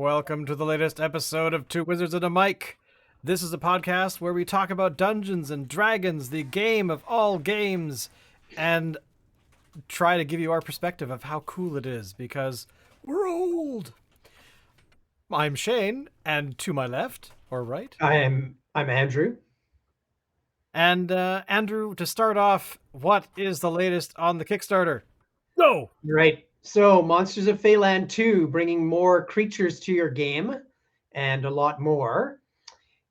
Welcome to the latest episode of Two Wizards and a Mic. This is a podcast where we talk about Dungeons and Dragons, the game of all games, and try to give you our perspective of how cool it is, because we're old. I'm Shane, and to my left, or right, I'm Andrew. and Andrew, to start off, what is the latest on the Kickstarter? Go! Right. So Monsters of Feyland 2, bringing more creatures to your game and a lot more.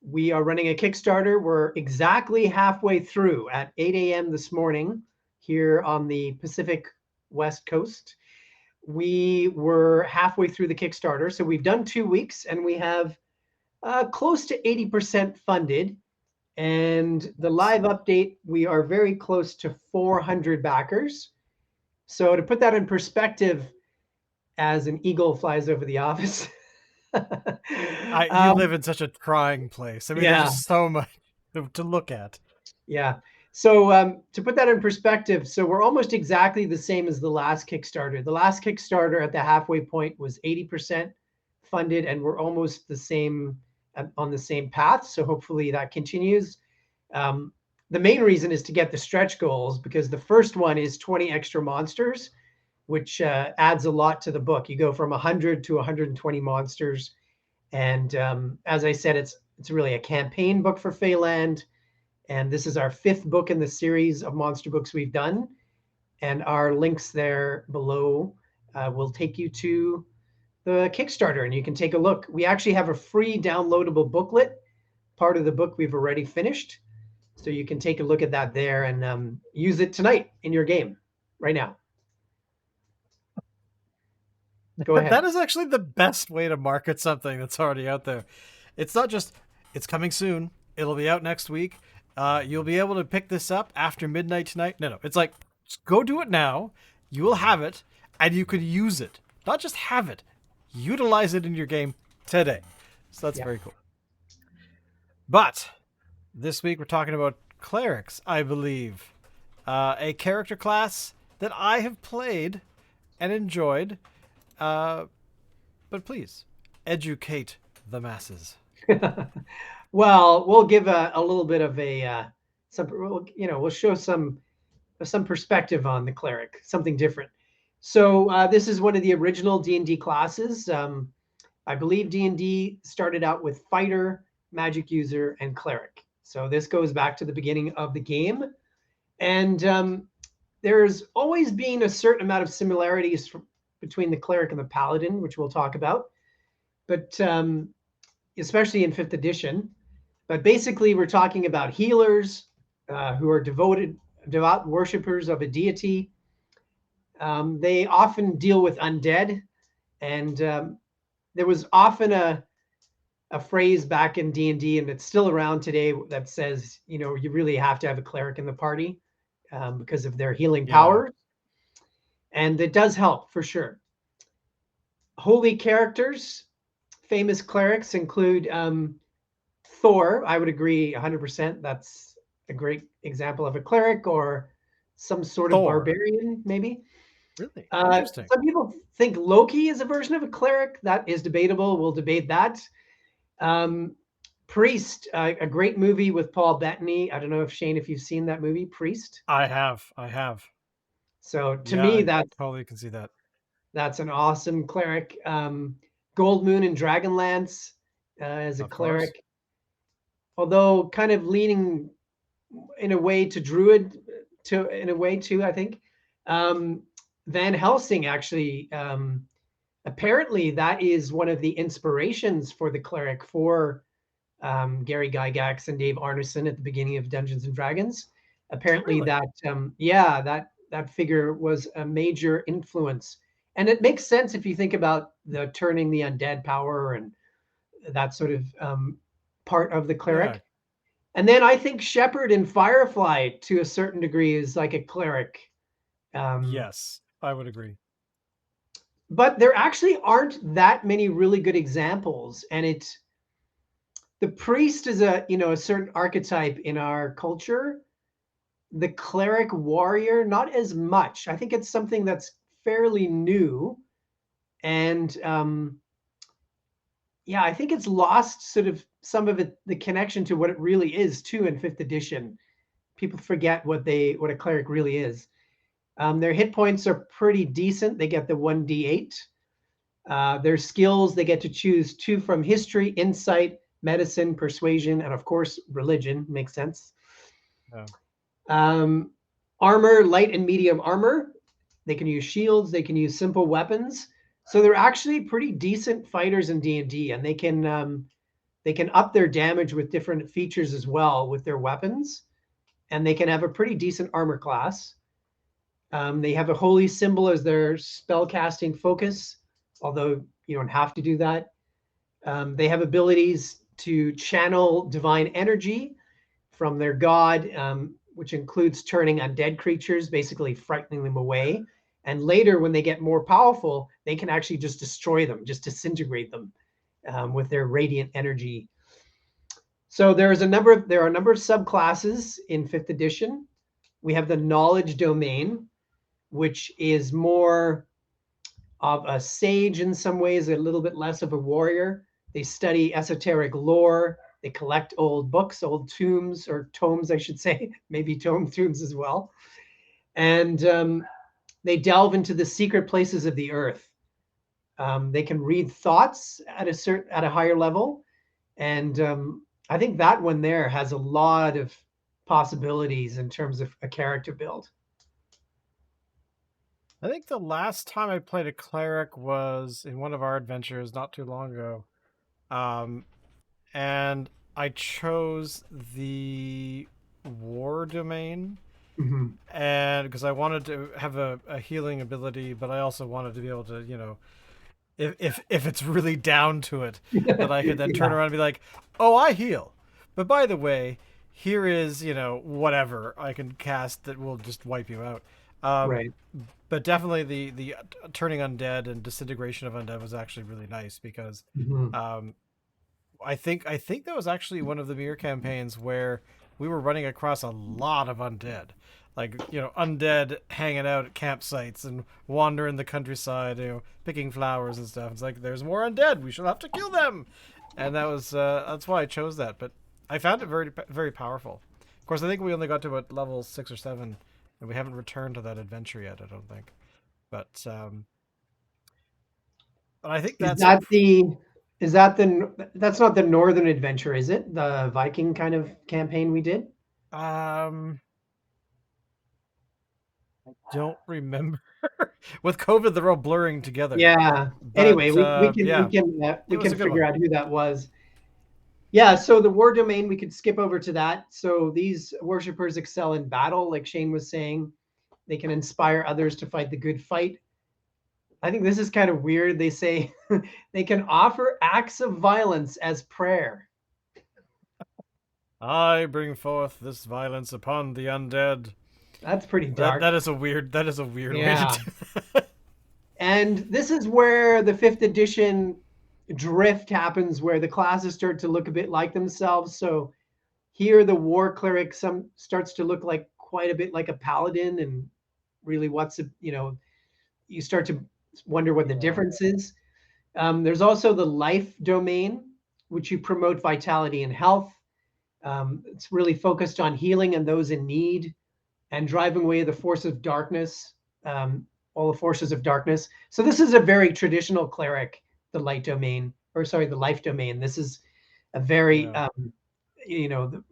We are running a Kickstarter. We're exactly halfway through at 8 a.m. this morning here on the Pacific West Coast. We were halfway through the Kickstarter. So we've done 2 weeks and we have close to 80% funded. And the live update, we are very close to 400 backers. So to put that in perspective, as an eagle flies over the office. You live in such a trying place. I mean, Yeah. there's just so much to look at. Yeah. So to put that in perspective, so we're almost exactly the same as the last Kickstarter. The last Kickstarter at the halfway point was 80% funded, and we're almost the same on the same path. So hopefully that continues. The main reason is to get the stretch goals, because the first one is 20 extra monsters, which adds a lot to the book. You go from 100 to 120 monsters. And as I said, it's really a campaign book for Feyland. And this is our 5th book in the series of monster books we've done. And our links there below will take you to the Kickstarter, and you can take a look. We actually have a free downloadable booklet. Part of the book we've already finished. So you can take a look at that there and use it tonight in your game right now. Go ahead. That is actually the best way to market something that's already out there. It's not just, it's coming soon, it'll be out next week, you'll be able to pick this up after midnight tonight. No, it's like, just go do it now, you will have it, and you could use it. Not just have it, utilize it in your game today. So that's very cool. But this week we're talking about Clerics, I believe. A character class that I have played and enjoyed. But please, educate the masses. Well, we'll give a little bit of we'll show some perspective on the cleric, something different. So this is one of the original D&D classes. I believe D&D started out with fighter, magic user, and cleric. So this goes back to the beginning of the game. And there's always been a certain amount of similarities between the cleric and the paladin, which we'll talk about, but especially in 5th edition. But basically, we're talking about healers who are devout worshippers of a deity. They often deal with undead, and there was often a phrase back in D&D, and it's still around today, that says, you really have to have a cleric in the party because of their healing power. And it does help for sure. Holy characters, famous clerics include Thor. I would agree 100%. That's a great example of a cleric, or some sort of barbarian, maybe. Really? Interesting. Some people think Loki is a version of a cleric. That is debatable. We'll debate that. Priest, a great movie with Paul Bettany. I don't know if Shane, if you've seen that movie, Priest. I have. So to me, I totally can see that. That's an awesome cleric. Goldmoon and Dragonlance as a cleric. Course. Although kind of leaning in a way to Druid, in a way too, I think. Van Helsing, actually, apparently that is one of the inspirations for the cleric for Gary Gygax and Dave Arneson at the beginning of Dungeons and Dragons. Apparently that figure was a major influence. And it makes sense if you think about the turning the undead power and that sort of part of the cleric. Yeah. And then I think Shepherd and Firefly, to a certain degree, is like a cleric. Yes, I would agree. But there actually aren't that many really good examples. And the priest is a certain archetype in our culture. The Cleric Warrior, not as much. I think it's something that's fairly new. And yeah, I think it's lost sort of some of it, the connection to what it really is too in fifth edition. People forget what a cleric really is. Their hit points are pretty decent. They get the 1d8. Their skills, they get to choose 2 from history, insight, medicine, persuasion, and of course, religion. Makes sense. Yeah. Armor, light and medium armor. They can use shields. They can use simple weapons. So they're actually pretty decent fighters in D&D, and they can up their damage with different features as well with their weapons, and they can have a pretty decent armor class. They have a holy symbol as their spellcasting focus, although you don't have to do that. They have abilities to channel divine energy from their god, which includes turning undead creatures, basically frightening them away. And later, when they get more powerful, they can actually just destroy them, just disintegrate them with their radiant energy. So there are a number of subclasses in fifth edition. We have the knowledge domain, which is more of a sage in some ways, a little bit less of a warrior. They study esoteric lore. They collect old books, old tombs, or tomes, I should say, maybe tombs as well. And they delve into the secret places of the earth. They can read thoughts at a higher level, and I think that one there has a lot of possibilities in terms of a character build. I think the last time I played a cleric was in one of our adventures not too long ago. And I chose the war domain, Mm-hmm. and because I wanted to have a healing ability, but I also wanted to be able to, if it's really down to it, that I could then turn Yeah, around and be like, oh, I heal. But by the way, here is, whatever I can cast that will just wipe you out. Um, right. but definitely the turning undead and disintegration of undead was actually really nice because Mm-hmm. um, I think that was actually one of the mirror campaigns where we were running across a lot of undead. Like, undead hanging out at campsites and wandering the countryside, picking flowers and stuff. It's like there's more undead. We shall have to kill them. And that's why I chose that. But I found it very very powerful. Of course, I think we only got to about level 6 or 7 and we haven't returned to that adventure yet, I don't think. But I think Is that's that the that's not the Northern Adventure, is it? The Viking kind of campaign we did? um don't remember. With COVID, they're all blurring together. Yeah. Anyway, But we yeah, can it we was can a good figure one. out who that was. Yeah, so the war domain, we could skip over to that. So these worshippers excel in battle, like Shane was saying. They can inspire others to fight the good fight. I think this is kind of weird. They say they can offer acts of violence as prayer. I bring forth this violence upon the undead. That's pretty That dark. that is a weird way to Yeah. do that. And this is where the fifth edition drift happens, where the classes start to look a bit like themselves. So here, the war cleric starts to look like quite a bit like a paladin, and really, you start to wonder what the Yeah. difference is. There's also the life domain, which you promote vitality and health. It's really focused on healing and those in need and driving away the force of darkness, all the forces of darkness. So this is a very traditional cleric, the light domain, or sorry, the life domain. This is a very, Yeah.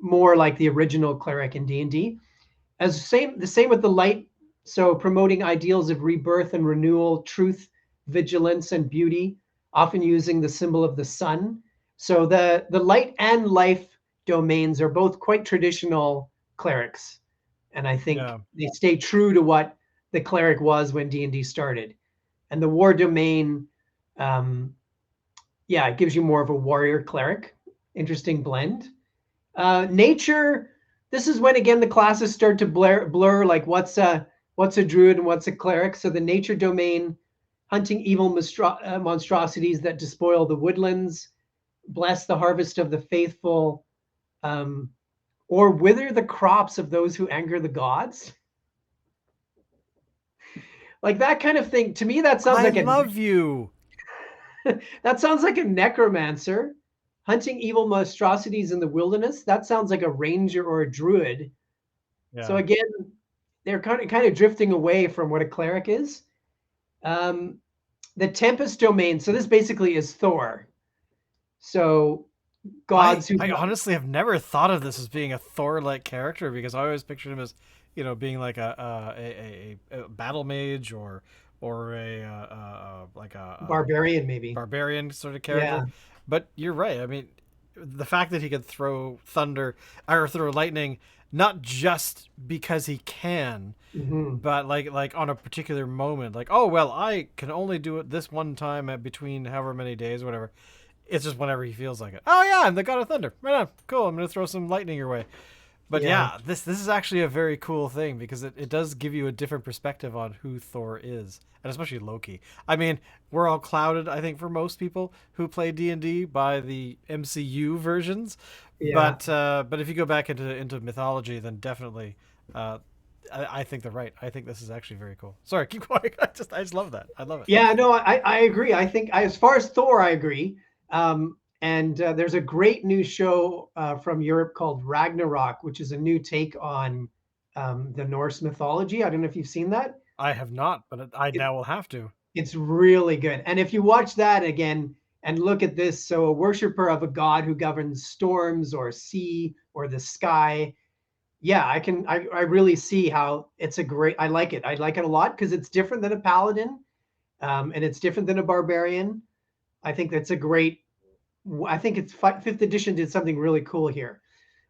more like the original cleric in D&D. The same with the light. So promoting ideals of rebirth and renewal, truth, vigilance, and beauty, often using the symbol of the sun. So the light and life domains are both quite traditional clerics, and I think Yeah. they stay true to what the cleric was when D&D started. And the war domain, um, yeah, it gives you more of a warrior cleric. Interesting blend. Nature. This is when again the classes start to blur. Like what's a druid and what's a cleric. So the nature domain, hunting evil monstrosities that despoil the woodlands, bless the harvest of the faithful, um, or wither the crops of those who anger the gods. Like that kind of thing. To me, that sounds I like a love you. That sounds like a necromancer hunting evil monstrosities in the wilderness. That sounds like a ranger or a druid. So Yeah. again, they're kind of drifting away from what a cleric is. Um, the Tempest domain. So this basically is Thor. So I gods who I honestly have never thought of this as being a Thor-like character because I always pictured him as, being like a battle mage or like a barbarian maybe. barbarian sort of Yeah. character. But you're right. I mean, the fact that he could throw thunder or throw lightning, not just because he can, Hmm. but like on a particular moment, like, oh well, I can only do it this one time at between however many days, whatever. It's just whenever he feels like it. Oh yeah, I'm the god of thunder. Right on, cool. I'm gonna throw some lightning your way. But Yeah. yeah, this is actually a very cool thing because it does give you a different perspective on who Thor is, and especially Loki. I mean, we're all clouded, I think, for most people who play D&D by the MCU versions, Yeah. but if you go back into mythology, then definitely, uh, I think they're right. I think this is actually very cool. Sorry, keep going. I just love that. I love it. Yeah, no, I agree. I think as far as Thor, I agree. And there's a great new show from Europe called Ragnarok, which is a new take on the Norse mythology. I don't know if you've seen that. I have not, but I It, now will have to. it's really good. And if you watch that again and look at this, so a worshiper of a god who governs storms or sea or the sky, yeah, I really see how it's a great. I like it. I like it a lot because it's different than a paladin, and it's different than a barbarian. I think that's a great. I think it's fifth edition did something really cool here.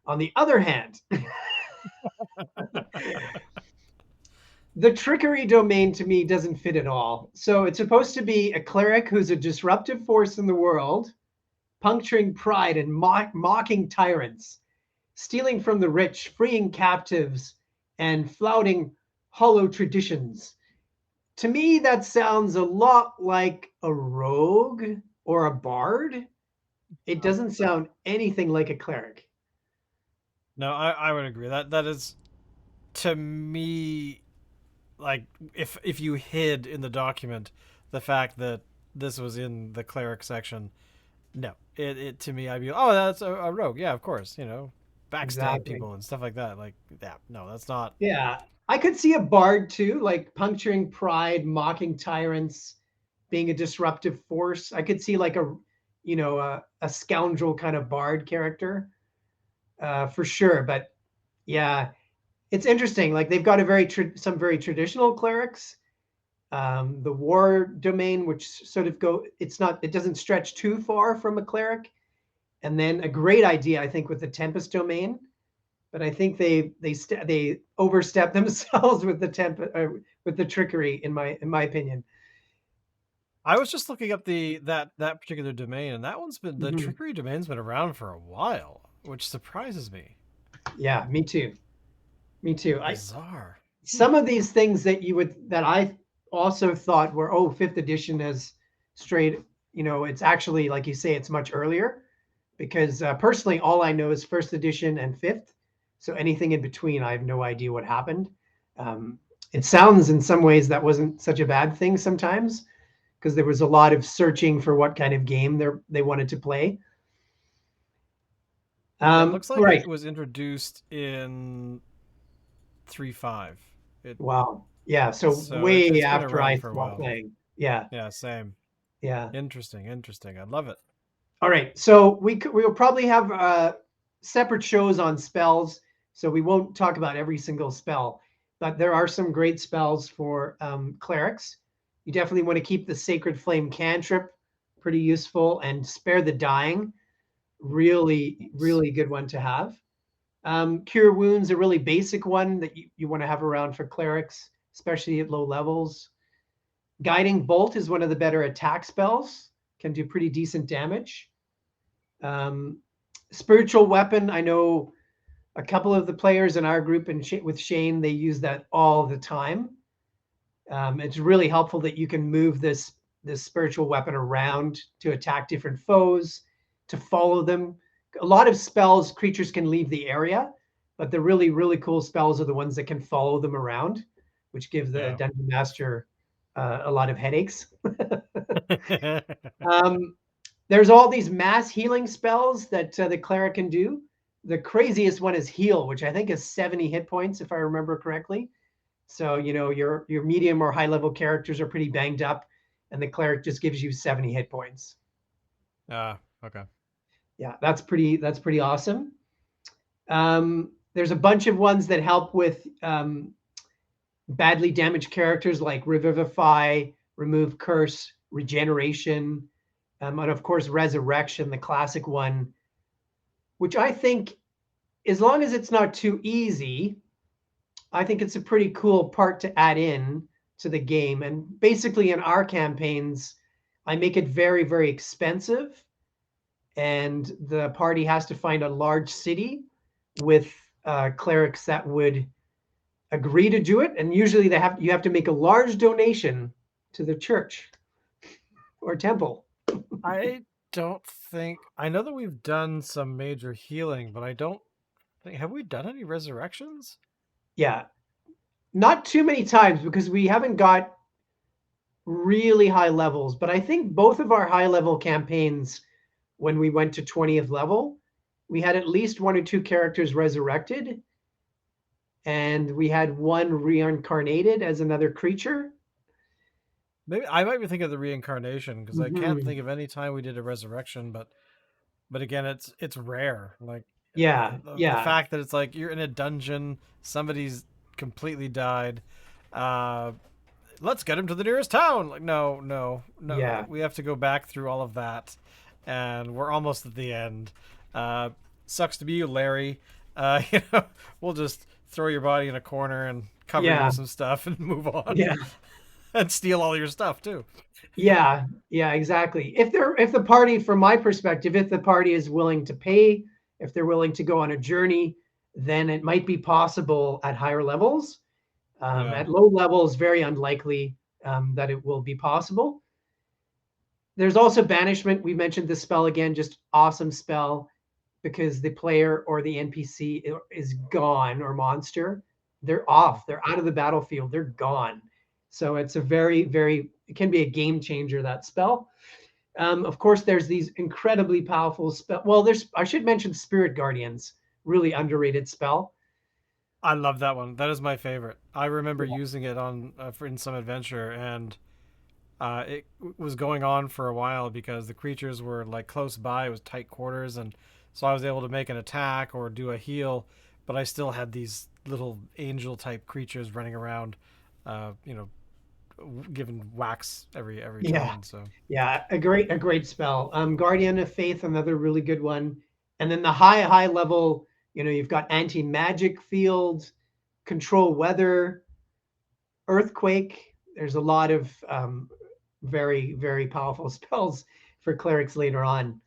On the other hand, the trickery domain to me doesn't fit at all. So it's supposed to be a cleric who's a disruptive force in the world, puncturing pride and mocking tyrants, stealing from the rich, freeing captives, and flouting hollow traditions. To me, that sounds a lot like a rogue or a bard. It doesn't sound anything like a cleric. No, I would agree. That is, to me, like, if you hid in the document the fact that this was in the cleric section, no, it to me, I'd be, oh, that's a rogue. Yeah, of course, backstab Exactly. people and stuff like that. Like, yeah, no, that's not. Yeah. I could see a bard too, like puncturing pride, mocking tyrants, being a disruptive force. I could see like a scoundrel kind of bard character for sure. But yeah, it's interesting. Like they've got some very traditional clerics. The war domain, which sort of it doesn't stretch too far from a cleric. And then a great idea, I think, with the Tempest domain, but I think they overstep themselves with with the trickery in my opinion. I was just looking up that particular domain, and that one's been the Mhm. trickery domain's been around for a while, which surprises me. Yeah, me too. Me too. I Bizarre. Hmm. Some of these things that I also thought were fifth edition has straight. It's actually like you say, it's much earlier because personally, all I know is first edition and fifth. So anything in between, I have no idea what happened. Um, it sounds in some ways that wasn't such a bad thing sometimes because there was a lot of searching for what kind of game they wanted to play. It looks like Right. it was introduced in 3.5. It Wow. Yeah. So so way it's been after I around for a stopped while. playing. Yeah. Yeah, same. Yeah. Interesting, interesting. I love it. All right. So we will probably have separate shows on spells. So we won't talk about every single spell, but there are some great spells for clerics. You definitely want to keep the Sacred Flame cantrip pretty useful and Spare the Dying. Really, really good one to have. Cure Wounds, a really basic one that you want to have around for clerics, especially at low levels. Guiding Bolt is one of the better attack spells, can do pretty decent damage. Um, Spiritual Weapon, I know a couple of the players in our group and with Shane, they use that all the time. It's really helpful that you can move this spiritual weapon around to attack different foes, to follow them. A lot of spells, creatures can leave the area, but the really, really cool spells are the ones that can follow them around, which give the Yeah. dungeon master a lot of headaches. Um, there's all these mass healing spells that the cleric can do. The craziest one is heal, which I think is 70 hit points, if I remember correctly. So, your medium or high level characters are pretty banged up, and the cleric just gives you 70 hit points. Okay. Yeah, that's pretty awesome. There's a bunch of ones that help with badly damaged characters like Revivify, Remove Curse, Regeneration, and of course Resurrection, the classic one, which I think, as long as it's not too easy, I think it's a pretty cool part to add in to the game. And basically, in our campaigns, I make it very, very expensive, and the party has to find a large city with clerics that would agree to do it. And usually, you have to make a large donation to the church or temple. I don't think I know that we've done some major healing, but I don't think have we done any resurrections? Yeah, not too many times because we haven't got really high levels. But I think both of our high level campaigns, when we went to 20th level, we had at least one or two characters resurrected, and we had one reincarnated as another creature. Maybe I might be thinking of the reincarnation because I can't Mm-hmm. think of any time we did a resurrection, but again, it's rare. Like Yeah, the yeah, fact that it's like you're in a dungeon, somebody's completely died. Uh, let's get him to the nearest town. Like no, no, no. yeah, We have to go back through all of that, and we're almost at the end. Uh, Sucks to be you, Larry. We'll just throw your body in a corner and cover you yeah, with some stuff and move on, yeah, and steal all your stuff too. yeah, yeah, exactly. If the party, from my perspective, if the party is willing to pay, if they're willing to go on a journey, then it might be possible at higher levels. Yeah. At low levels, very unlikely that it will be possible. There's also Banishment. We mentioned this spell again, just awesome spell, because the player or the NPC is gone, or monster. They're off. They're out of the battlefield. They're gone. So it's a very, very, it can be a game changer, that spell. Of course, there's these incredibly powerful spell. Well, I should mention Spirit Guardians, really underrated spell. I love that one. That is my favorite. I remember Yeah. using it in some adventure, and it was going on for a while because the creatures were like close by. It was tight quarters, and so I was able to make an attack or do a heal, but I still had these little angel type creatures running around, uh, you know, giving whacks every Yeah. turn. So Yeah, a great spell. Guardian of Faith, another really good one. And then the high level, you've got anti-magic field, control weather, earthquake. There's a lot of very, very powerful spells for clerics later on.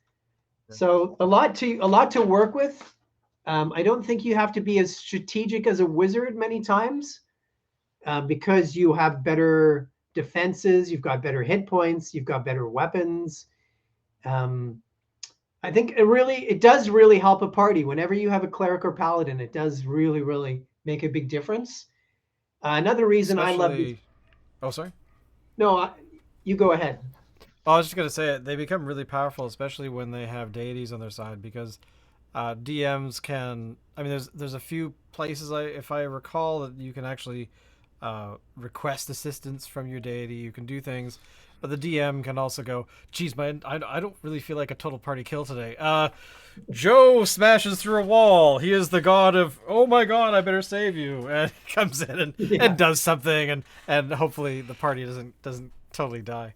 So a lot to work with. I don't think you have to be as strategic as a wizard many times, because you have better defenses, you've got better hit points, you've got better weapons. Um, I think it does really help a party whenever you have a cleric or paladin. It does really, really make a big difference. Another reason I love this. especially, oh sorry. No, you go ahead. I was just gonna say it. They become really powerful, especially when they have deities on their side, because DMs can. I mean, there's a few places if I recall, that you can actually request assistance from your deity. You can do things, but the DM can also go, "Geez, man, I don't really feel like a total party kill today." Joe smashes through a wall. He is the god of. Oh my god, I better save you, and comes in and Yeah, does something, and hopefully the party doesn't totally die.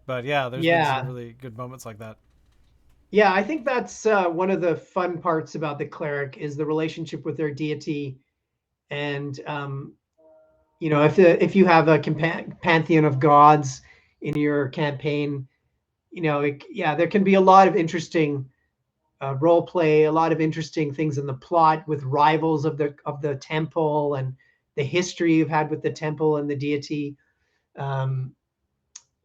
But yeah, there's been some yeah, really good moments like that. yeah. I think that's one of the fun parts about the cleric is the relationship with their deity. And if you have a pantheon of gods in your campaign, yeah, there can be a lot of interesting role play, a lot of interesting things in the plot with rivals of the temple, and the history you've had with the temple and the deity. Um,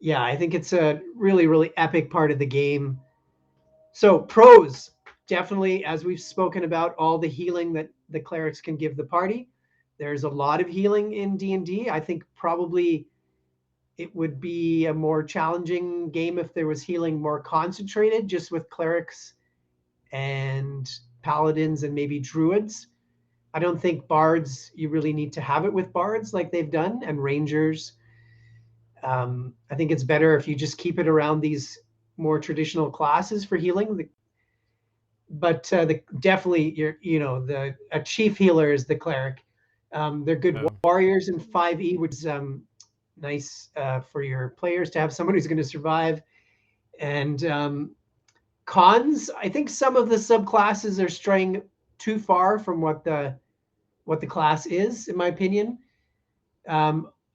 yeah, I think it's a really, really epic part of the game. So pros, definitely, as we've spoken about, all the healing that the clerics can give the party. There's a lot of healing in D&D. I think probably it would be a more challenging game if there was healing more concentrated, just with clerics and paladins and maybe druids. I don't think bards, you really need to have it with bards like they've done, and rangers. I think it's better if you just keep it around these more traditional classes for healing. But definitely, a chief healer is the cleric. They're good Yeah. warriors in 5e, which is nice for your players to have someone who's going to survive. And cons, I think some of the subclasses are straying too far from what the class is, in my opinion.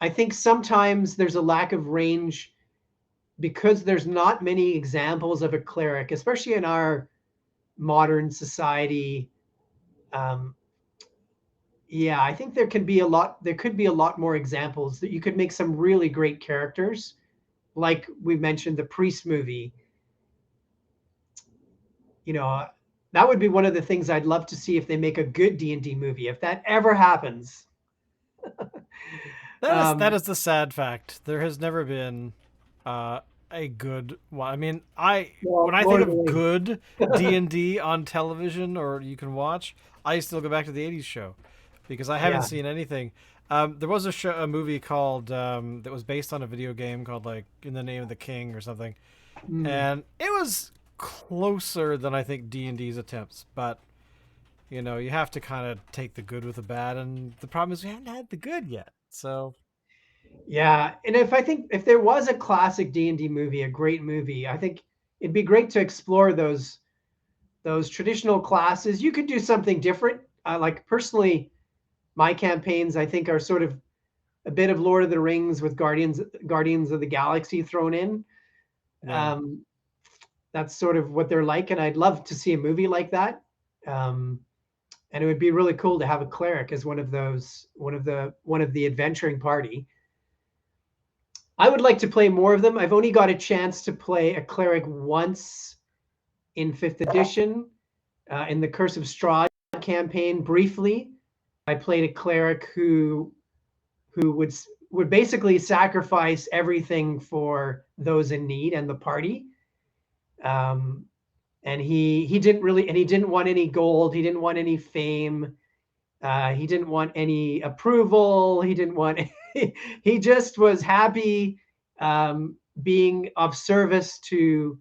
I think sometimes there's a lack of range because there's not many examples of a cleric, especially in our modern society. Um, yeah, I think there could be a lot more examples that you could make some really great characters. Like we mentioned, the Priest movie. You know, that would be one of the things I'd love to see if they make a good D&D movie, if that ever happens. That Um, is the sad fact. There has never been uh, a good one. I mean, I when well, I think Lord of the of Rings. good D&D on television or you can watch, I still go back to the '80s show because I haven't Yeah. seen anything. There was a movie called that was based on a video game called like In the Name of the King or something, Mm. and it was closer than I think D&D's attempts, but you have to kind of take the good with the bad, and the problem is we haven't had the good yet. So Yeah, and if there was a classic D&D movie, a great movie, I think it'd be great to explore those traditional classes. You could do something different. Like personally, my campaigns I think are sort of a bit of Lord of the Rings with Guardians of the Galaxy thrown in. yeah. Um, that's sort of what they're like, and I'd love to see a movie like that. Um, and it would be really cool to have a cleric as one of the adventuring party. I would like to play more of them. I've only got a chance to play a cleric once in fifth edition, in the Curse of Strahd campaign. Briefly, I played a cleric who would basically sacrifice everything for those in need and the party. Um, and he didn't want any gold. He didn't want any fame. He didn't want any approval. He didn't want. He just was happy being of service to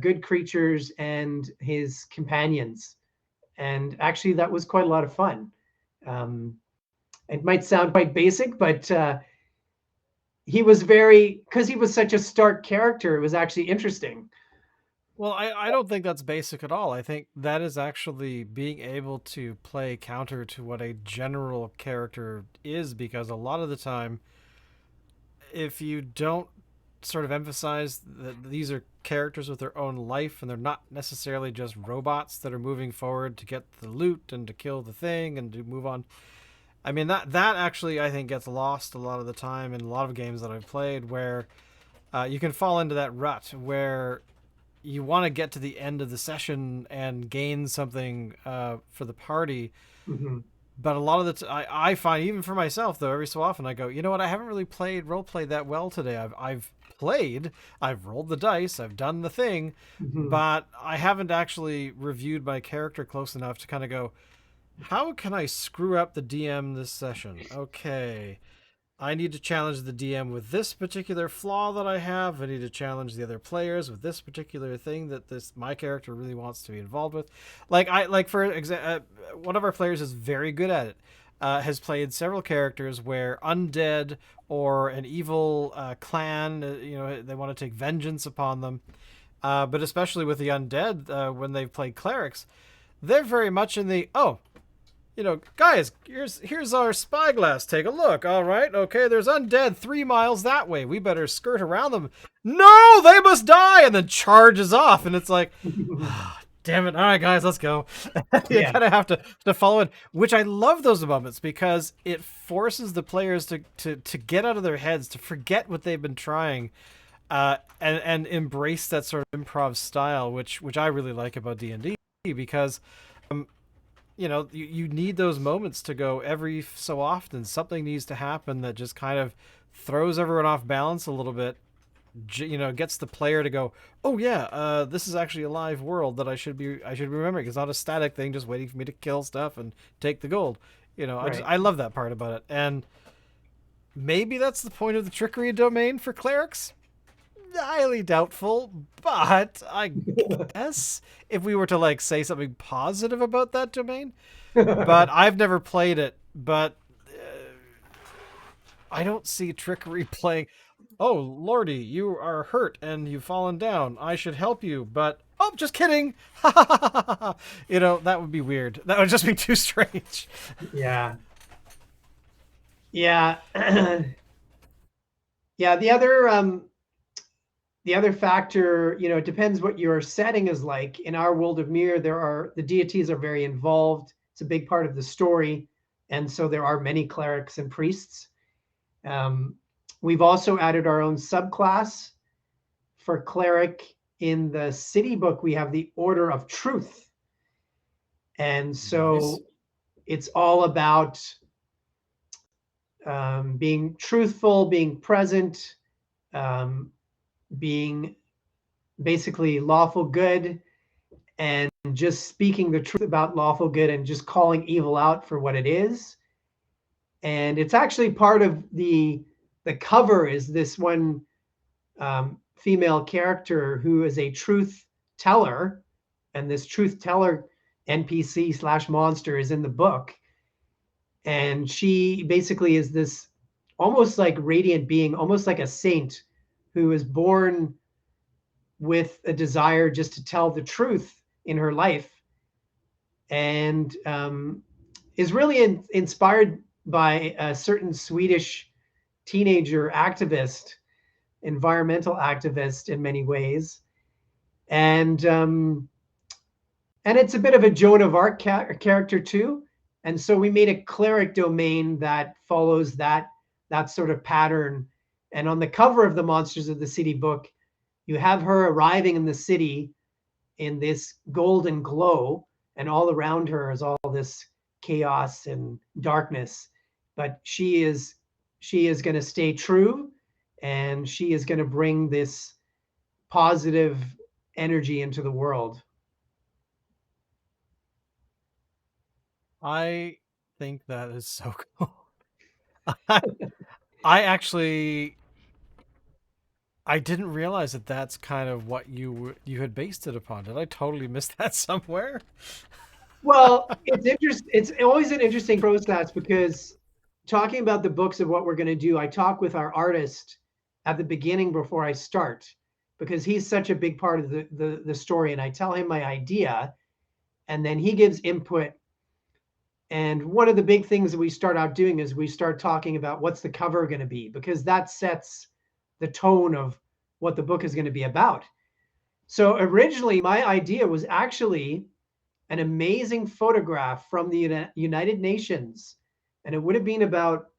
good creatures and his companions. And actually, that was quite a lot of fun. Um, it might sound quite basic, but he was because he was such a stark character. It was actually interesting. Well, I don't think that's basic at all. I think that is actually being able to play counter to what a general character is, because a lot of the time, if you don't sort of emphasize that these are characters with their own life and they're not necessarily just robots that are moving forward to get the loot and to kill the thing and to move on. I mean, that actually I think gets lost a lot of the time in a lot of games that I've played where you can fall into that rut where you want to get to the end of the session and gain something for the party. Mhm. But a lot of I find, even for myself though, every so often I go, you know what, I haven't really played role played that well today. I've played, I've rolled the dice, I've done the thing, Mhm. but I haven't actually reviewed my character close enough to kind of go, how can I screw up the DM this session? Okay, I need to challenge the DM with this particular flaw that I have. I need to challenge the other players with this particular thing that this my character really wants to be involved with. For example, one of our players is very good at it. Has played several characters where undead or an evil clan, they want to take vengeance upon them. But especially with the undead, when they've played clerics, they're very much in the guys, here's our spyglass. Take a look. All right, okay. There's undead 3 miles that way. We better skirt around them. No, they must die, and then charges off. And it's like, oh, damn it! All right, guys, let's go. You Yeah. kind of have to follow it, which I love those moments because it forces the players to get out of their heads, to forget what they've been trying, and embrace that sort of improv style, which I really like about D&D because you need those moments to go every so often. Something needs to happen that just kind of throws everyone off balance a little bit. Gets the player to go, oh yeah, this is actually a live world that I should be remembering. It's not a static thing just waiting for me to kill stuff and take the gold. Right. I love that part about it, and maybe that's the point of the trickery domain for clerics. Highly doubtful, but I guess if we were to like say something positive about that domain, but I've never played it, but I don't see trickery playing. Oh, lordy, you are hurt and you've fallen down. I should help you, but oh, just kidding. That would be weird. That would just be too strange. Yeah. Yeah. Yeah. The other factor, it depends what your setting is like. In our world of Mir, the deities are very involved. It's a big part of the story. And so there are many clerics and priests. We've also added our own subclass for cleric. In the city book, we have the Order of Truth. And so Nice. it's all about being truthful, being present, being basically lawful good, and just speaking the truth about lawful good and just calling evil out for what it is. And it's actually part of the cover is this one female character who is a truth teller, and this truth teller NPC / monster is in the book. And she basically is this almost like radiant being, almost like a saint who is born with a desire just to tell the truth in her life, and is really inspired by a certain Swedish teenager activist, environmental activist in many ways. And it's a bit of a Joan of Arc character too. And so we made a cleric domain that follows that sort of pattern. And on the cover of the Monsters of the City book, you have her arriving in the city in this golden glow, and all around her is all this chaos and darkness. But she is going to stay true, and she is going to bring this positive energy into the world. I think that is so cool. I actually I didn't realize that that's kind of what you had based it upon. Did I totally miss that somewhere? Well, it's always an interesting process, because talking about the books of what we're going to do, I talk with our artist at the beginning before I start, because he's such a big part of the story, and I tell him my idea, and then he gives input. And one of the big things that we start out doing is we start talking about what's the cover going to be, because that sets the tone of what the book is going to be about. So originally, my idea was actually an amazing photograph from the United Nations. And it would have been about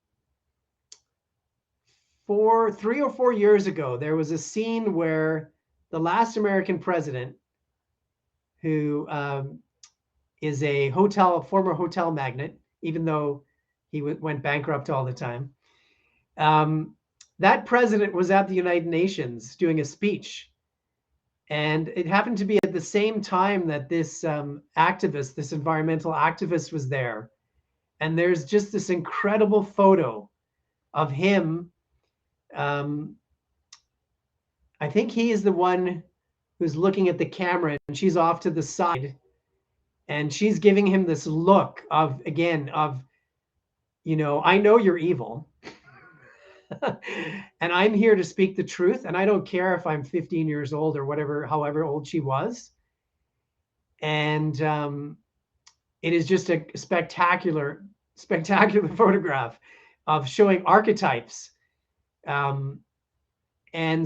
3 or 4 years ago. There was a scene where the last American president, who is a former hotel magnate, even though he went bankrupt all the time. That president was at the United Nations doing a speech. And it happened to be at the same time that this activist, this environmental activist, was there. And there's just this incredible photo of him. I think he is the one who's looking at the camera, and she's off to the side. And she's giving him this look of, again, I know you're evil. And I'm here to speak the truth. And I don't care if I'm 15 years old or whatever, however old she was. And it is just a spectacular photograph of showing archetypes. And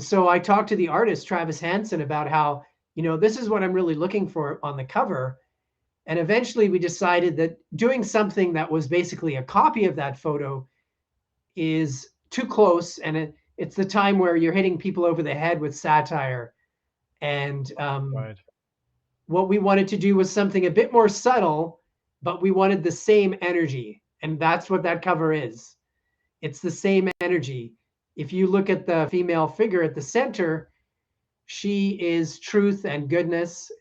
so I talked to the artist, Travis Hansen, about how, this is what I'm really looking for on the cover. And eventually we decided that doing something that was basically a copy of that photo is too close. And it's the time where you're hitting people over the head with satire. And Right. what we wanted to do was something a bit more subtle, but we wanted the same energy. And that's what that cover is. It's the same energy. if you look at the female figure at the center, she is truth and goodness,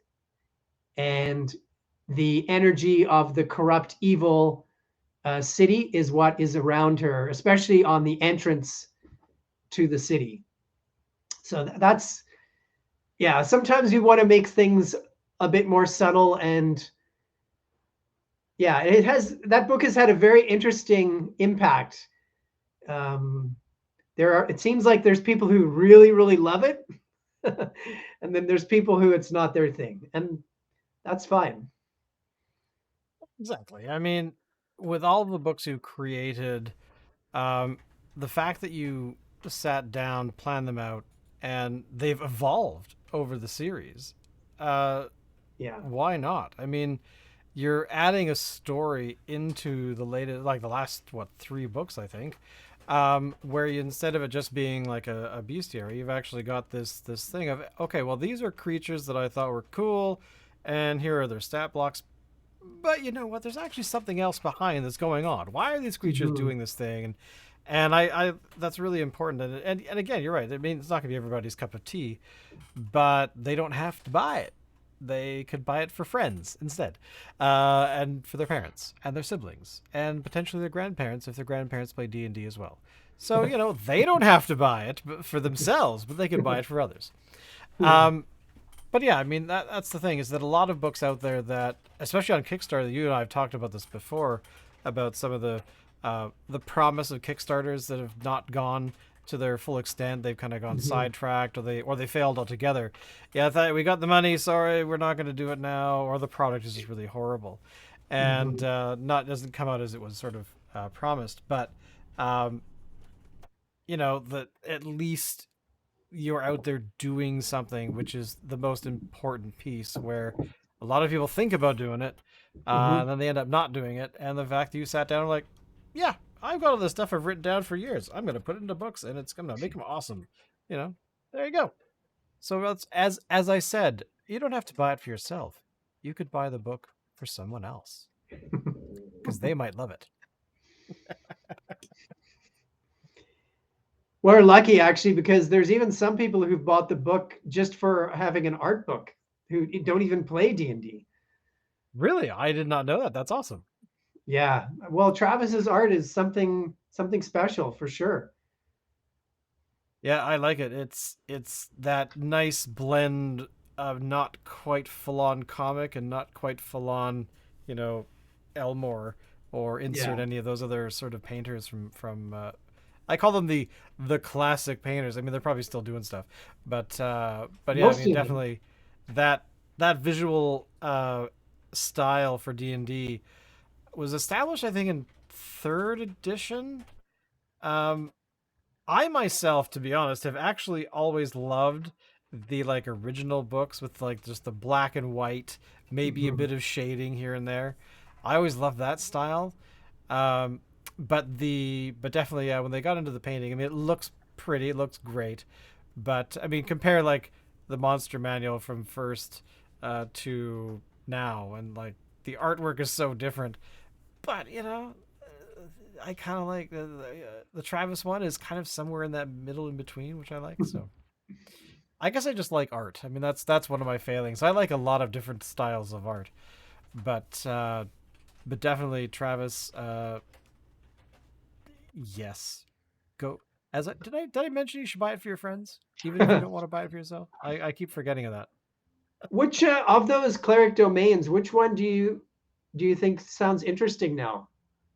and the energy of the corrupt evil city is what is around her, especially on the entrance to the city. So that's, yeah, sometimes we want to make things a bit more subtle. And yeah, that book has had a very interesting impact. It seems like there's people who really, really love it. And then there's people who it's not their thing. And that's fine. Exactly. I mean, with all the books you created, um, the fact that you sat down, planned them out, and they've evolved over the series, uh, Yeah. why not? I mean, you're adding a story into the latest, like the last, what, 3 books, I think, where you, instead of it just being like a bestiary, you've actually got this thing of, okay, well, these are creatures that I thought were cool, and here are their stat blocks. But you know what? There's actually something else behind that's going on. Why are these creatures Mhm. doing this thing? And I that's really important. And again, you're right. I mean, it's not gonna be everybody's cup of tea, but they don't have to buy it. They could buy it for friends instead, and for their parents and their siblings and potentially their grandparents if their grandparents play D&D as well. So you know they don't have to buy it for themselves, but they can buy it for others. Um, but yeah, I mean that's the thing is that a lot of books out there that, especially on Kickstarter, you and I have talked about this before, about some of the promise of Kickstarters that have not gone to their full extent. They've kind of gone Mhm. sidetracked, or they failed altogether. Yeah, I thought we got the money. Sorry, we're not going to do it now. Or the product is just really horrible, and Mhm. not doesn't come out as it was sort of promised. But um, you know that at least you're out there doing something, which is the most important piece, where a lot of people think about doing it, and Mhm. then they end up not doing it. And the fact that you sat down and like, yeah, I've got all this stuff I've written down for years. I'm going to put it into books and it's going to make them awesome. You know, there you go. So that's, as I said, you don't have to buy it for yourself. You could buy the book for someone else because they might love it. We're lucky actually because there's even some people who've bought the book just for having an art book who don't even play D&D. Really, I did not know that. That's awesome. Yeah. Well, Travis's art is something special for sure. Yeah, I like it. It's that nice blend of not quite full on comic and not quite full on, you know, Elmore, or insert Yeah. any of those other sort of painters from I call them the classic painters. I mean, they're probably still doing stuff, but yeah, I Most mean, of them. definitely that that visual style for D&D was established, I think, in 3rd edition. Um, I myself, to be honest, have actually always loved the like original books with like just the black and white, maybe a Mhm. bit of shading here and there. I always loved that style. Um, but definitely, yeah, when they got into the painting, I mean, it looks pretty, it looks great. But I mean, compare like the monster manual from first to now, and like the artwork is so different. But you know, I kind of like the Travis one is kind of somewhere in that middle in between, which I like. So I guess I just like art. I mean, that's one of my failings. I like a lot of different styles of art, but uh, but definitely Travis. Yes, go. Did I mention you should buy it for your friends, even if you don't want to buy it for yourself? I keep forgetting of that. Which of those cleric domains, which one do you think sounds interesting now?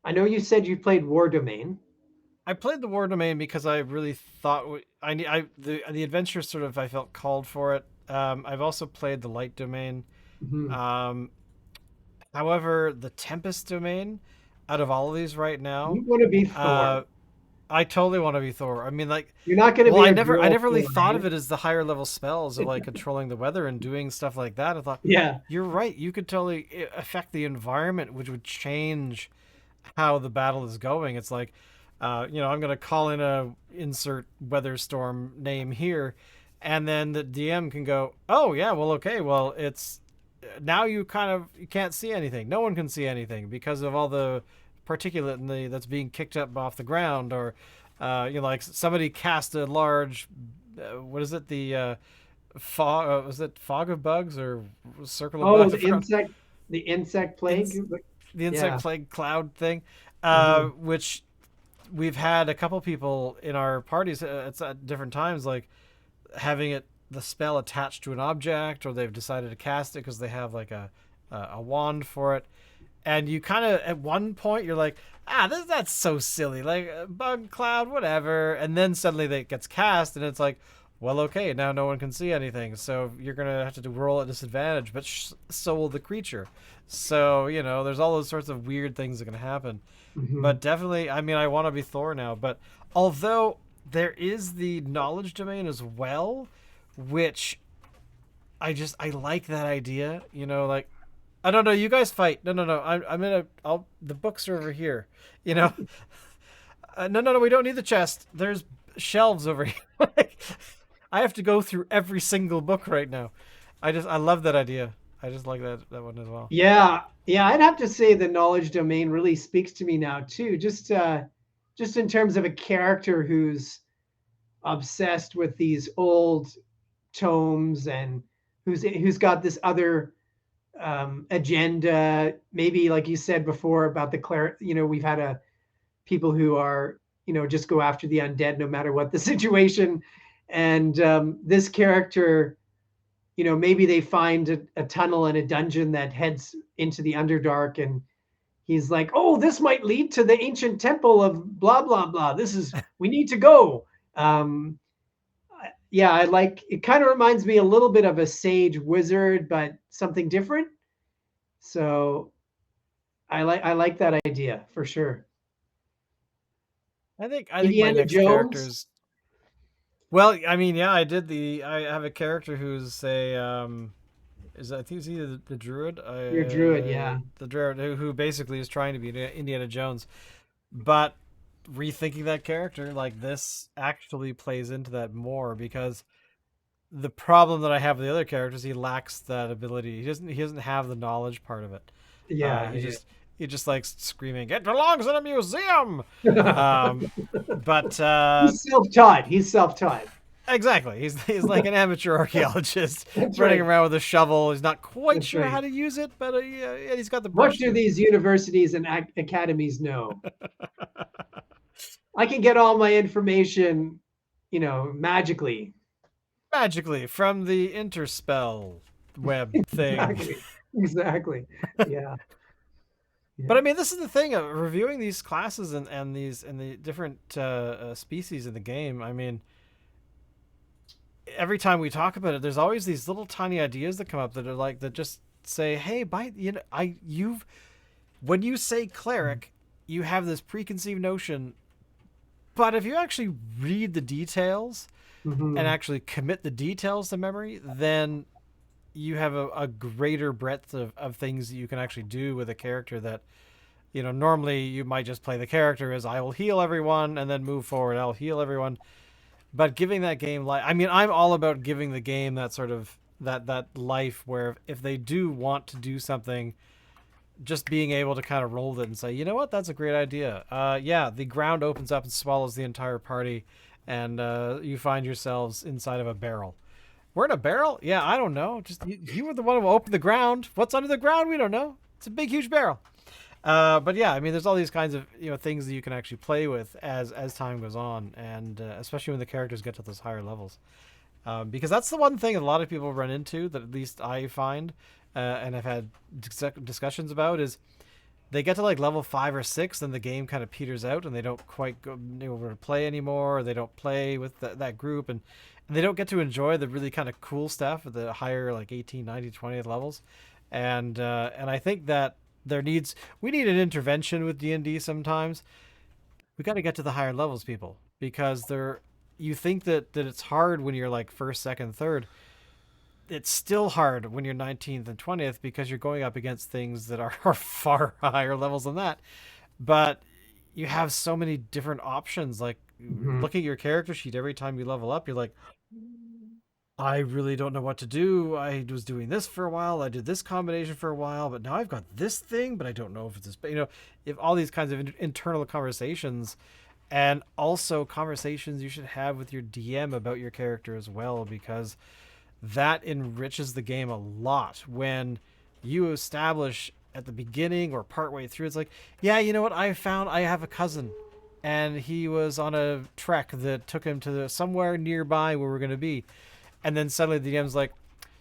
I know you said you played War Domain. I played the War Domain because I really thought the adventure sort of I felt called for it. I've also played the Light Domain. Mhm. Um, However, the Tempest domain, out of all of these right now, You want to be uh, Thor. I totally want to be Thor. I mean, like, You're not going to well, be I a never, I girl never really Thor, thought of eh? it as the higher level spells of like controlling the weather and doing stuff like that. I thought, Yeah. you're right. You could totally affect the environment, which would change how the battle is going. It's like, I'm gonna call in a insert weather storm name here, and then the DM can go, oh yeah, well okay, well it's now you can't see anything. No one can see anything because of all the particulate that's being kicked up off the ground, or Like somebody cast a large, what is it? The fog, was it fog of bugs or circle of Oh, bugs? I forgot. the insect In, plague. the insect Yeah. plague cloud thing, Hmm. which we've had a couple people in our parties. It's at different times, like having it the spell attached to an object, or they've decided to cast it because they have like a wand for it. And you kind of at one point you're like, that's so silly, like bug cloud, whatever. And then suddenly it gets cast, and it's like, well, okay, now no one can see anything, so you're gonna have to roll at disadvantage. But so will the creature. So there's all those sorts of weird things that can happen. Hmm. But definitely, I mean, I want to be Thor now. But although there is the knowledge domain as well, which I like that idea. Like I don't know. You guys fight. No, no, no. I'm in a. The books are over here. You know. No, no, no. We don't need the chest. There's shelves over here. Like, I have to go through every single book right now. I love that idea. I just like that one as well. Yeah, yeah, I'd have to say the knowledge domain really speaks to me now too. Just in terms of a character who's obsessed with these old tomes and who's got this other agenda. Maybe like you said before about the cleric. We've had a people who are just go after the undead no matter what the situation, and this character maybe they find a tunnel and a dungeon that heads into the Underdark, and he's like, oh, this might lead to the ancient temple of blah, blah, blah. We need to go. Um, yeah, I like it. Kind of reminds me a little bit of a sage wizard, but something different. So I like that idea for sure. I think my Indiana next character Jones, is. Well, I mean, yeah, I have a character who's a I think it's either the druid, your druid, yeah. the druid who basically is trying to be Indiana Jones, but rethinking that character like this actually plays into that more because the problem that I have with the other characters, he lacks that ability. He doesn't have the knowledge part of it. Uh, Yeah, he yeah. just he just likes screaming, "It belongs in a museum." Um, but He's self-taught. He's self-taught. exactly, he's like an amateur archaeologist That's running right. around with a shovel. He's not quite That's sure how right. to use it, but yeah, he's got the What brush do too. these universities and academies know? I can get all my information, magically. Magically from the interspell web thing. Exactly. Exactly. Yeah. But Yeah. I mean, this is the thing of reviewing these classes and these and the different species in the game. I mean, every time we talk about it, there's always these little tiny ideas that come up that are like that just say, "Hey, by you've when you say cleric, you have this preconceived notion, but if you actually read the details and Hmm. actually commit the details to memory, then you have a greater breadth of things that you can actually do with a character that normally you might just play the character as I will heal everyone and then move forward. I'll heal everyone, but giving that game life. I mean, I'm all about giving the game that sort of that life where if they do want to do something, just being able to kind of roll it and say, you know what, that's a great idea. Yeah, the ground opens up and swallows the entire party, and you find yourselves inside of a barrel. We're in a barrel? Yeah, I don't know. Just you were the one who opened the ground. What's under the ground? We don't know. It's a big, huge barrel. But yeah, I mean, there's all these kinds of things that you can actually play with as time goes on, and especially when the characters get to those higher levels, because that's the one thing that a lot of people run into that at least I find, and I've had discussions about is they get to like level 5 or 6, then the game kind of peters out, and they don't quite go over to play anymore. Or they don't play with that group, and they don't get to enjoy the really kind of cool stuff at the higher like 18, 19, 20 levels, and I think that we need an intervention with D&D sometimes. We got to get to the higher levels, people, because they're you think that it's hard when you're like first, second, third. It's still hard when you're 19th and 20th because you're going up against things that are far higher levels than that. But you have so many different options. Like Hmm. looking at your character sheet every time you level up, you're like, I really don't know what to do. I was doing this for a while. I did this combination for a while, but now I've got this thing, but I don't know if it's this. But if all these kinds of internal conversations, and also conversations you should have with your DM about your character as well, because that enriches the game a lot when you establish at the beginning or partway through. It's like, yeah, you know what, I found I have a cousin and he was on a trek that took him to somewhere nearby where we're going to be, and then suddenly the DM's like,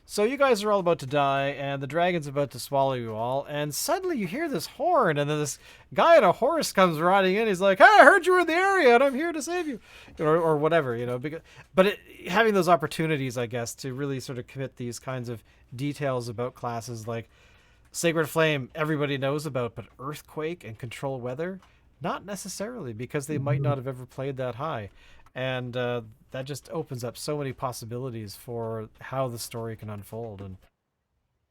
so you guys are all about to die, and the dragon's about to swallow you all, and suddenly you hear this horn, and then this guy on a horse comes riding in. He's like, "Hey, I heard you were in the area, and I'm here to save you," or whatever, you know. Having those opportunities, I guess, to really sort of commit these kinds of details about classes like Sacred Flame, everybody knows about, but Earthquake and Control Weather, not necessarily, because they might Mhm. not have ever played that high, and that just opens up so many possibilities for how the story can unfold. And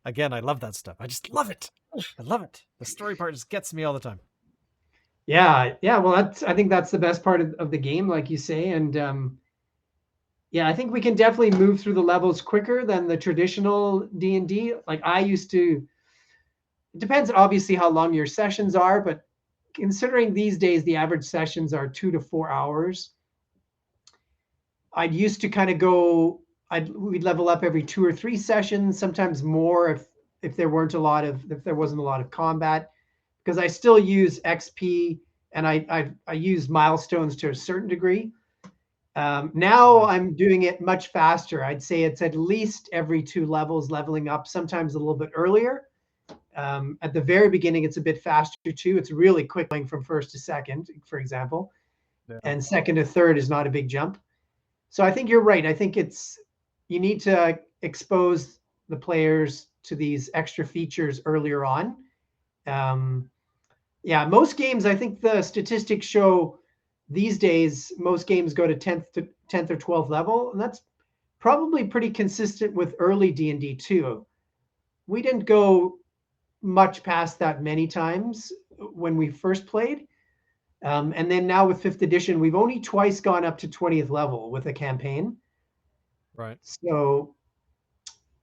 again, I love that stuff. I just love it. I love it. The story part just gets me all the time. Yeah, yeah. Well, I think that's the best part of the game, like you say. And yeah, I think we can definitely move through the levels quicker than the traditional D&D. Like I used to. It depends, obviously, how long your sessions are, but considering these days the average sessions are 2 to 4 hours, I'd used to kind of go. We'd level up every 2 or 3 sessions, sometimes more if there wasn't a lot of combat, because I still use XP and I use milestones to a certain degree. Now Right. I'm doing it much faster. I'd say it's at least every 2 levels leveling up, sometimes a little bit earlier. At the very beginning, it's a bit faster too. It's really quick going from first to second, for example, Yeah. and second to third is not a big jump. So I think you're right. I think you need to expose the players to these extra features earlier on. Um, yeah, most games, I think the statistics show these days most games go to 10th or 12th level, and that's probably pretty consistent with early D&D too. We didn't go much past that many times when we first played. And then now with fifth edition, we've only twice gone up to 20th level with a campaign. Right. So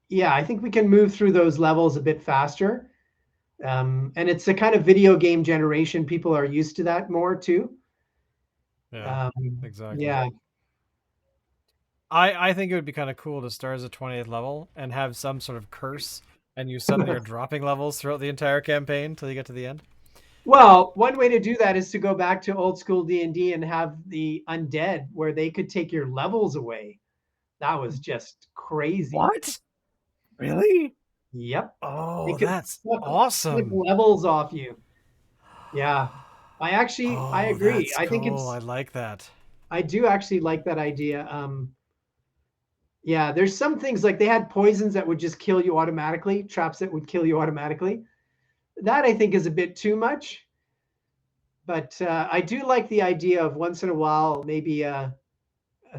yeah, I think we can move through those levels a bit faster. And it's a kind of video game generation. People are used to that more too. Yeah. Exactly. Yeah. I think it would be kind of cool to start as a 20th level and have some sort of curse, and you suddenly are dropping levels throughout the entire campaign until you get to the end. Well, one way to do that is to go back to old school D&D and have the undead where they could take your levels away. That was just crazy. What? Really? Yep. They Oh, could that's suck awesome. levels off you. Yeah. I Oh, agree. that's I think cool. I like that. I do actually like that idea. Yeah, there's some things like they had poisons that would just kill you automatically, traps that would kill you automatically. That I think is a bit too much. But I do like the idea of once in a while, maybe a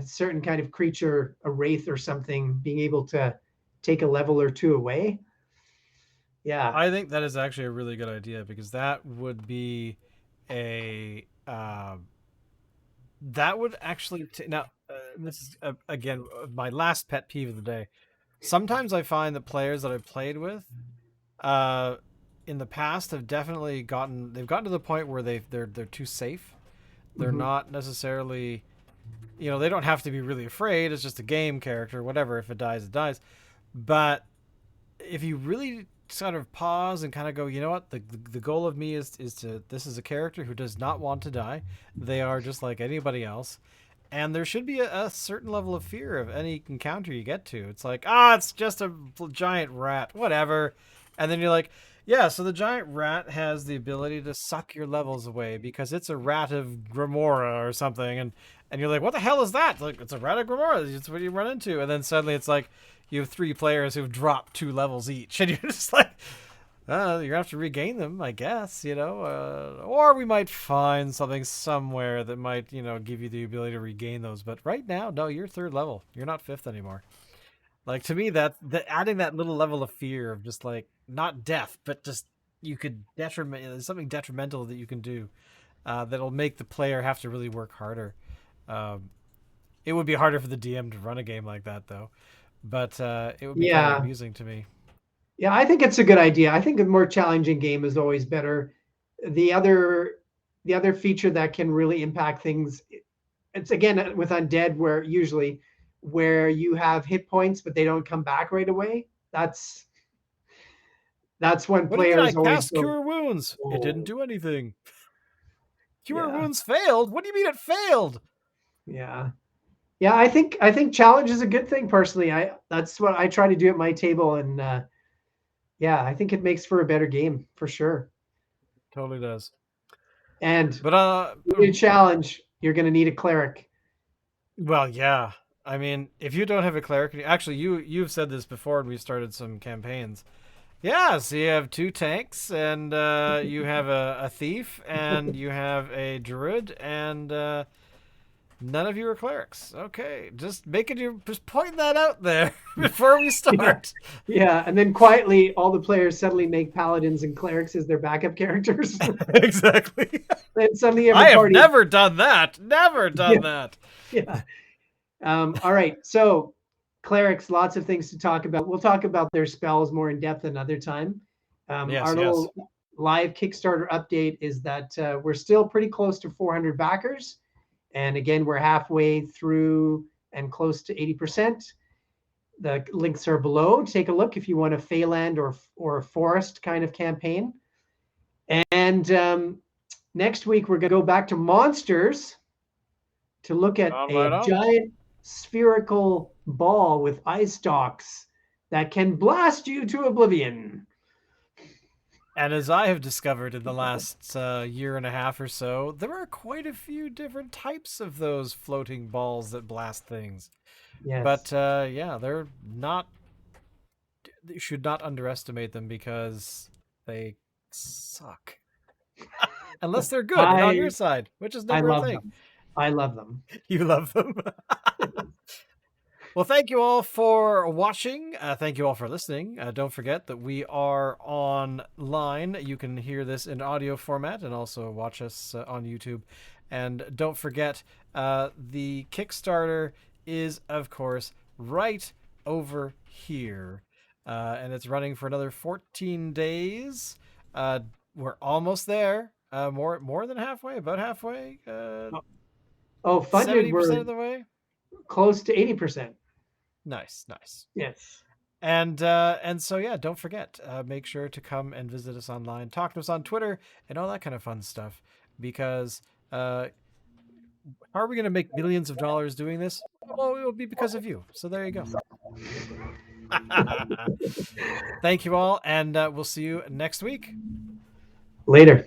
certain kind of creature, a wraith or something, being able to take a level or two away. Yeah. I think that is actually a really good idea, because that would be a that would actually now this is again my last pet peeve of the day. Sometimes I find that players that I've played with uh in the past have definitely gotten to the point where they're too safe. They're Mm-hmm. not necessarily, they don't have to be really afraid. It's just a game character, whatever. If it dies, it dies. But if you really sort of pause and kind of go, you know what, the goal of me is to, this is a character who does not want to die. They are just like anybody else, and there should be a certain level of fear of any encounter you get to. It's like, it's just a giant rat, whatever. And then you're like, yeah, so the giant rat has the ability to suck your levels away because it's a rat of Grimoire or something. And you're like, what the hell is that? Like, it's a rat of Grimoire. It's what you run into. And then suddenly it's like, you have 3 players who've dropped 2 levels each. And you're just like, you're gonna have to regain them, I guess, or we might find something somewhere that might, give you the ability to regain those. But right now, no, you're 3rd level. You're not 5th anymore. Like, to me, that adding that little level of fear of just like not death, but just you could detriment. There's something detrimental that you can do that'll make the player have to really work harder. Um, it would be harder for the DM to run a game like that, though. But it would be kind of Yeah. amusing to me. Yeah, I think it's a good idea. I think a more challenging game is always better. The other the other feature that can really impact things, it's again with undead, where usually where you have hit points but they don't come back right away. That's when What do you mean I players always cast go, Cure Wounds? It didn't "Whoa." do anything. Cure Yeah, Wounds failed? What do you mean it failed? yeah, yeah. I think challenge is a good thing personally. That's what I try to do at my table, and yeah, I think it makes for a better game for sure. Totally does. And But you need a challenge, you're going to need a cleric. well, yeah. I mean, if you don't have a cleric, actually, you've said this before when we started some campaigns. Yeah, so you have 2 tanks, and you have a thief, and you have a druid, and none of you are clerics. Okay, just pointing that out there before we Yeah, start. yeah. And then quietly, all the players suddenly make paladins and clerics as their backup characters. Exactly. Then suddenly you have I a have party. never done that. Never done Yeah, that. yeah. All right. So clerics, lots of things to talk about. We'll talk about their spells more in depth another time. Yes, Our yes. little live Kickstarter update is that we're still pretty close to 400 backers. And again, we're halfway through and close to 80%. The links are below. Take a look if you want a Feyland or a forest kind of campaign. And next week, we're going to go back to monsters to look at All a right, on. giant spherical ball with eye stalks that can blast you to oblivion. And as I have discovered in the last year and a half or so, there are quite a few different types of those floating balls that blast things. Yes. But yeah, they're not. You should not underestimate them because they suck. Unless they're good and on I your side, which is I never a love thing. them. I love them. You love them. Well, thank you all for watching. Thank you all for listening. Don't forget that we are online. You can hear this in audio format and also watch us on YouTube. And don't forget, the Kickstarter is, of course, right over here. And it's running for another 14 days. We're almost there. More than halfway, about halfway. Oh, funded, 70% we're of the way. close to 80%. Nice, nice. Yes. And so yeah, don't forget, make sure to come and visit us online, talk to us on Twitter, and all that kind of fun stuff. Because how are we going to make millions of dollars doing this? Well, it will be because of you. So there you go. Thank you all, and we'll see you next week. Later.